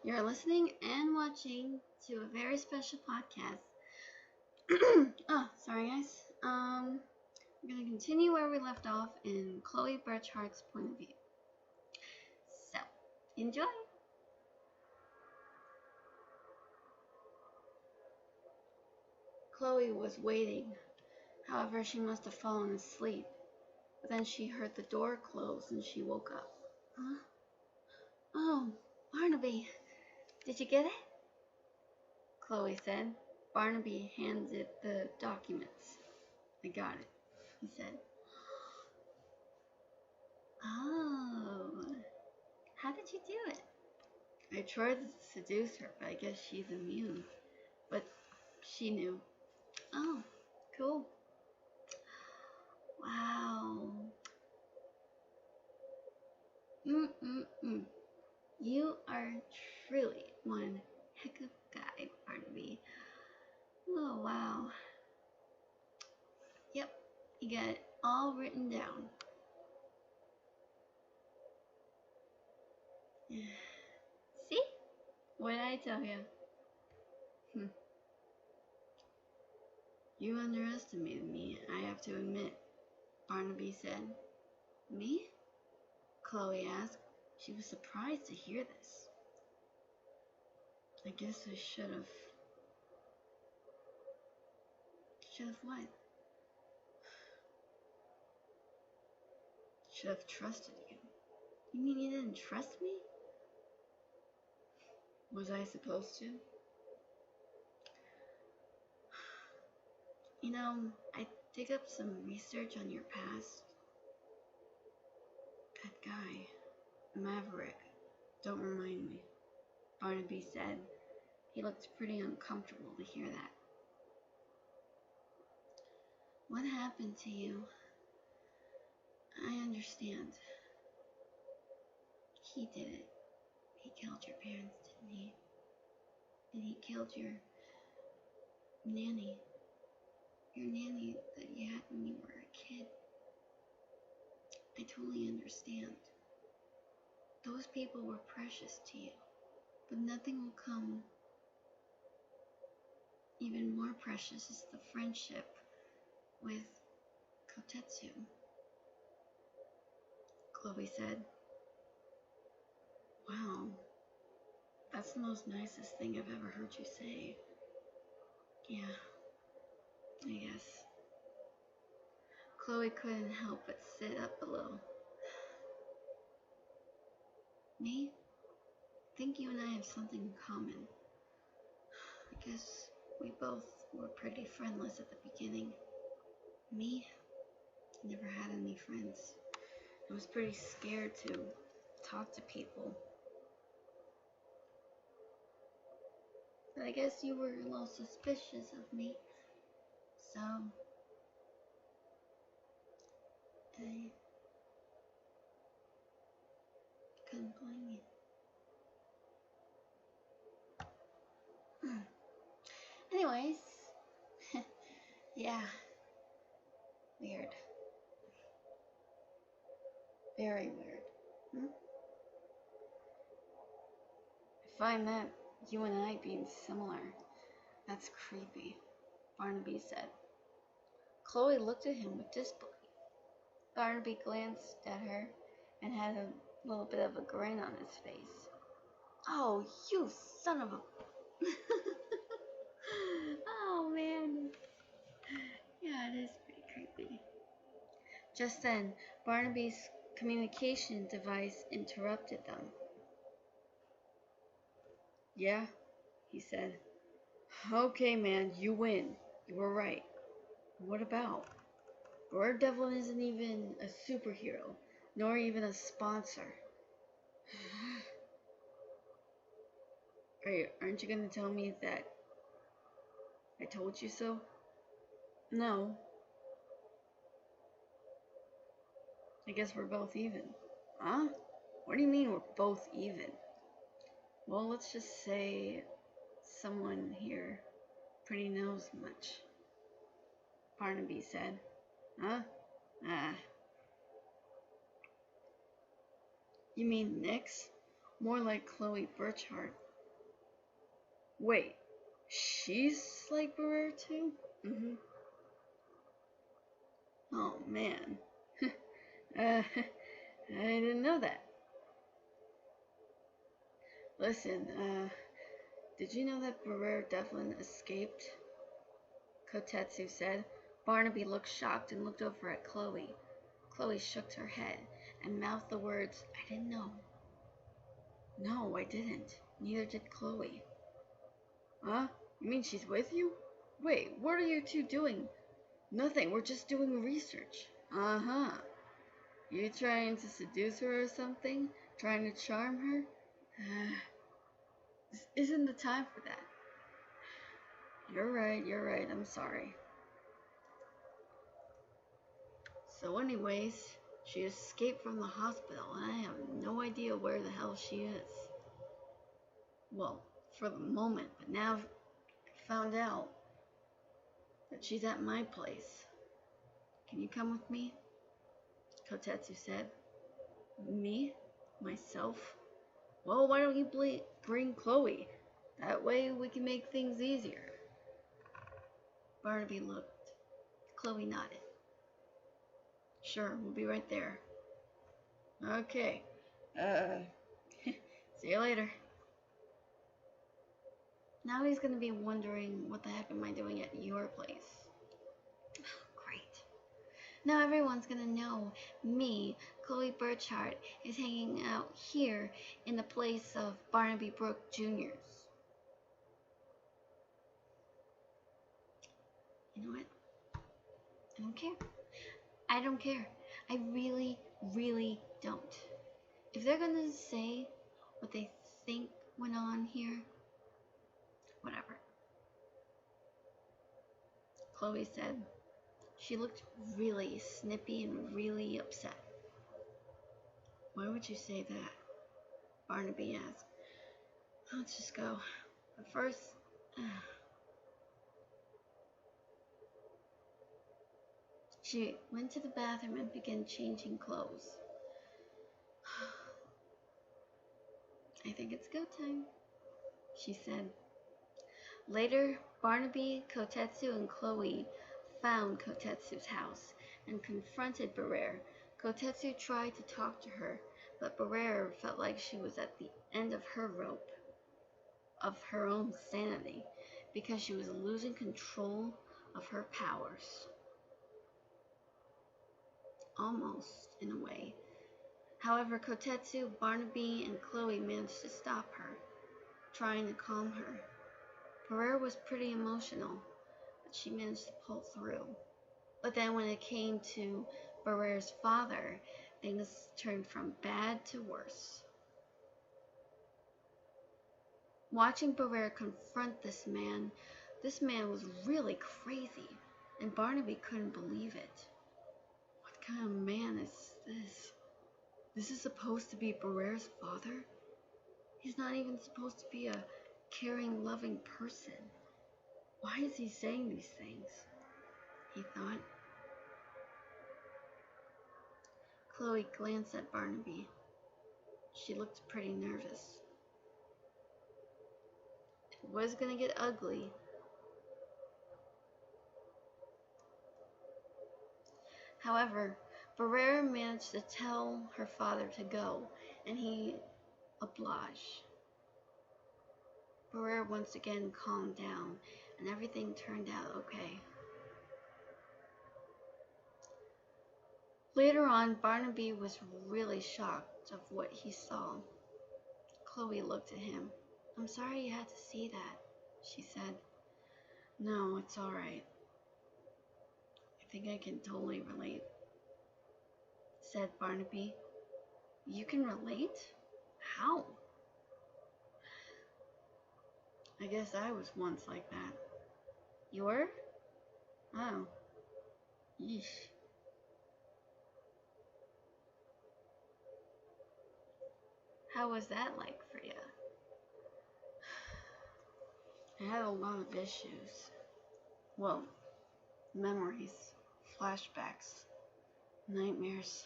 You're listening and watching to a very special podcast. Oh, sorry guys. We're gonna continue where we left off in Chloe Birchhart's point of view. So, enjoy. Chloe was waiting. However, she must have fallen asleep. But then she heard the door close and she woke up. Huh? Oh, Barnaby, did you get it? Chloe said. Barnaby handed the documents. I got it, he said. Oh, how did you do it? I tried to seduce her, but I guess she's immune. But she knew. Oh, cool. Wow. Mm-mm-mm. You are truly one heck of a guy, Barnaby. Oh, wow. Yep, you got it all written down. See? What did I tell you? You underestimated me, I have to admit, Barnaby said. Me? Chloe asked. She was surprised to hear this. I guess I should have. Should have what? Should have trusted you. You mean you didn't trust me? Was I supposed to? You know, I dig up some research on your past. That guy, Maverick, don't remind me, Barnaby said. He looked pretty uncomfortable to hear that. What happened to you? I understand. He did it. He killed your parents, didn't he? And he killed your nanny. Your nanny that you had when you were a kid. I totally understand. Those people were precious to you. But nothing will come even more precious is the friendship with Kotetsu. Chloe said. Wow, that's the most nicest thing I've ever heard you say. Yeah, I guess. Chloe couldn't help but sit up a little. Me? I think you and I have something in common. I guess we both were pretty friendless at the beginning. Me? Never had any friends. I was pretty scared to talk to people. But I guess you were a little suspicious of me. So, I couldn't blame you. Anyways, yeah, weird. Very weird. I find that you and I being similar, that's creepy, Barnaby said. Chloe looked at him with disbelief. Barnaby glanced at her and had a little bit of a grin on his face. Oh, you son of a... Oh, man. Yeah, it is pretty creepy. Just then, Barnaby's communication device interrupted them. Yeah, he said. Okay, man, you win. You were right. What about? Daredevil isn't even a superhero, nor even a sponsor. Aren't you going to tell me that I told you so? No. I guess we're both even. Huh? What do you mean we're both even? Well, let's just say someone here pretty knows much, Barnaby said. Huh? Ah. You mean Nyx? More like Chloe Birchhart. Wait, she's like Barrera too? Mm-hmm. Oh, man. I didn't know that. Listen, did you know that Barrera Devlin escaped? Kotetsu said. Barnaby looked shocked and looked over at Chloe. Chloe shook her head and mouthed the words, I didn't know. No, I didn't. Neither did Chloe. Huh? You mean she's with you? Wait, what are you two doing? Nothing, we're just doing research. Uh-huh. You trying to seduce her or something? Trying to charm her? This isn't the time for that. You're right, I'm sorry. So anyways, she escaped from the hospital and I have no idea where the hell she is. Well, for the moment, but now I've found out that she's at my place. Can you come with me? Kotetsu said. Me? Myself? Well, why don't you bring Chloe? That way we can make things easier. Barnaby looked. Chloe nodded. Sure, we'll be right there. Okay. See you later. Now he's gonna be wondering, what the heck am I doing at your place? Great. Now everyone's gonna know me, Chloe Birchhart, is hanging out here in the place of Barnaby Brooke Jr.'s. You know what? I don't care. I don't care. I really, really don't. If they're gonna say what they think went on here, whatever. Chloe said. She looked really snippy and really upset. Why would you say that? Barnaby asked. Let's just go. But first, she went to the bathroom and began changing clothes. I think it's go time, she said. Later, Barnaby, Kotetsu, and Chloe found Kotetsu's house and confronted Barrera. Kotetsu tried to talk to her, but Barrera felt like she was at the end of her rope, of her own sanity, because she was losing control of her powers. Almost, in a way. However, Kotetsu, Barnaby, and Chloe managed to stop her, trying to calm her. Barrera was pretty emotional, but she managed to pull through. But then when it came to Barrera's father, things turned from bad to worse. Watching Barrera confront this man was really crazy, and Barnaby couldn't believe it. What kind of man is this? This is supposed to be Barrera's father? He's not even supposed to be a caring, loving person. Why is he saying these things? He thought. Chloe glanced at Barnaby. She looked pretty nervous. It was gonna get ugly. However, Barrera managed to tell her father to go, and he obliged. Barrera once again calmed down, and everything turned out okay. Later on, Barnaby was really shocked of what he saw. Chloe looked at him. I'm sorry you had to see that, she said. No, it's alright. I think I can totally relate, said Barnaby. You can relate? How? I guess I was once like that. You were? Oh. Yeesh. How was that like for you? I had a lot of issues. Well, memories, flashbacks, nightmares.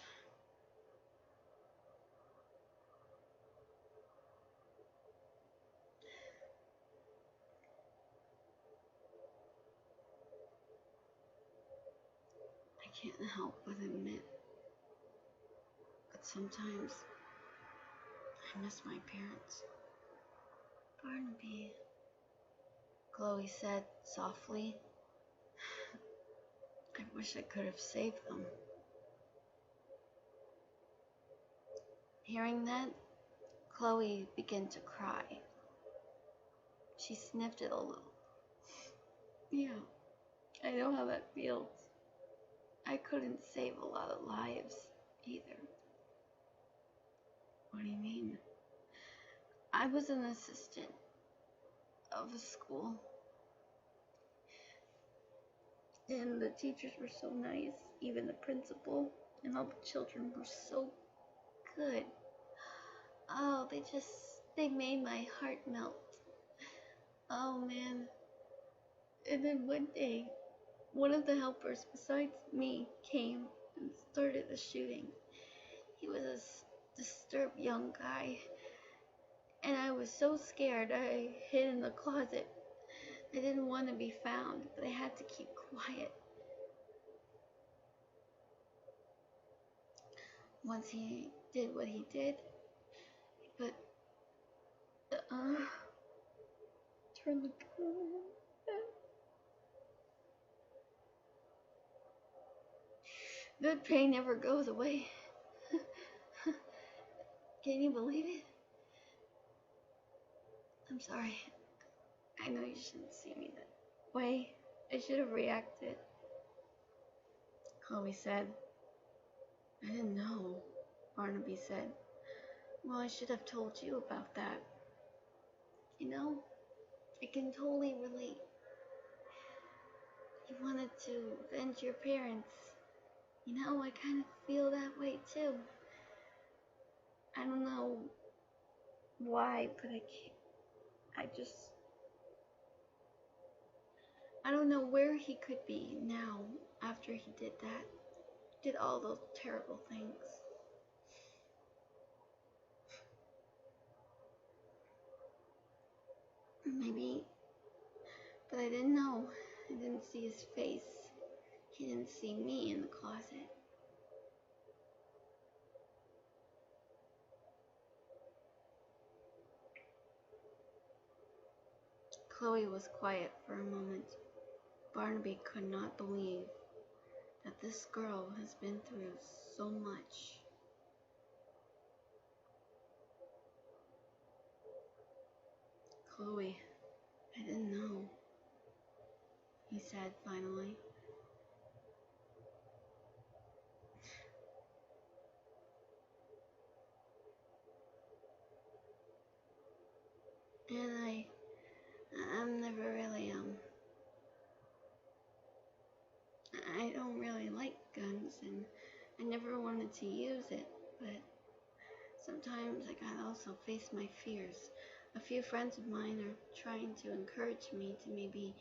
help but admit that sometimes I miss my parents. Barnaby, Chloe said softly. I wish I could have saved them. Hearing that, Chloe began to cry. She sniffed it a little. Yeah, I know how that feels. I couldn't save a lot of lives either. What do you mean? I was an assistant of a school, and the teachers were so nice, even the principal, and all the children were so good. Oh, they made my heart melt. Oh man. And then one day, one of the helpers besides me came and started the shooting. He was a disturbed young guy, and I was so scared I hid in the closet. I didn't want to be found, but I had to keep quiet. Once he did what he did, he put turned the gun on. The pain never goes away. Can you believe it? I'm sorry. I know you shouldn't see me that way. I should have reacted. Chloe said. I didn't know, Barnaby said. Well, I should have told you about that. You know, I can totally relate. You wanted to avenge your parents. You know, I kind of feel that way too. I don't know why, but I don't know where he could be now after he did that. Did all those terrible things. Maybe, but I didn't know. I didn't see his face. He didn't see me in the closet. Chloe was quiet for a moment. Barnaby could not believe that this girl has been through so much. Chloe, I didn't know, he said finally. And I'm never really, I don't really like guns, and I never wanted to use it, but sometimes I gotta also face my fears. A few friends of mine are trying to encourage me to maybe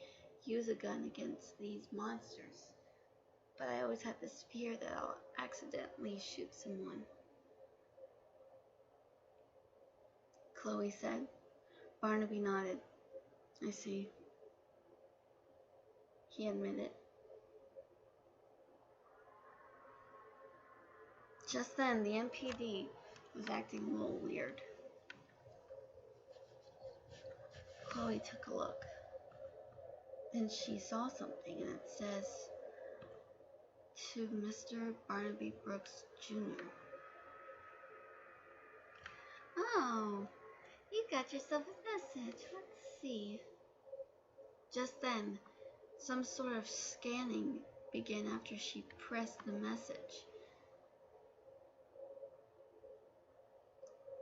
use a gun against these monsters, but I always have this fear that I'll accidentally shoot someone. Chloe said. Barnaby nodded. I see, he admitted. Just then, the MPD was acting a little weird. Chloe took a look. Then she saw something, and it says, to Mr. Barnaby Brooks, Jr. Oh, you got yourself a message. Let's see. Just then, some sort of scanning began after she pressed the message.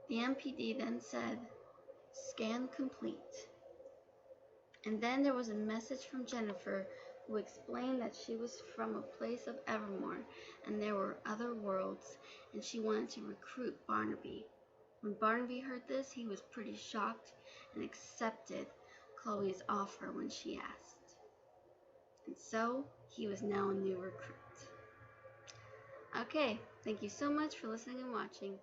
The MPD then said, scan complete. And then there was a message from Jennifer, who explained that she was from a place of Evermore and there were other worlds, and she wanted to recruit Barnaby. When Barnaby heard this, he was pretty shocked and accepted Chloe's offer when she asked. And so, he was now a new recruit. Okay, thank you so much for listening and watching.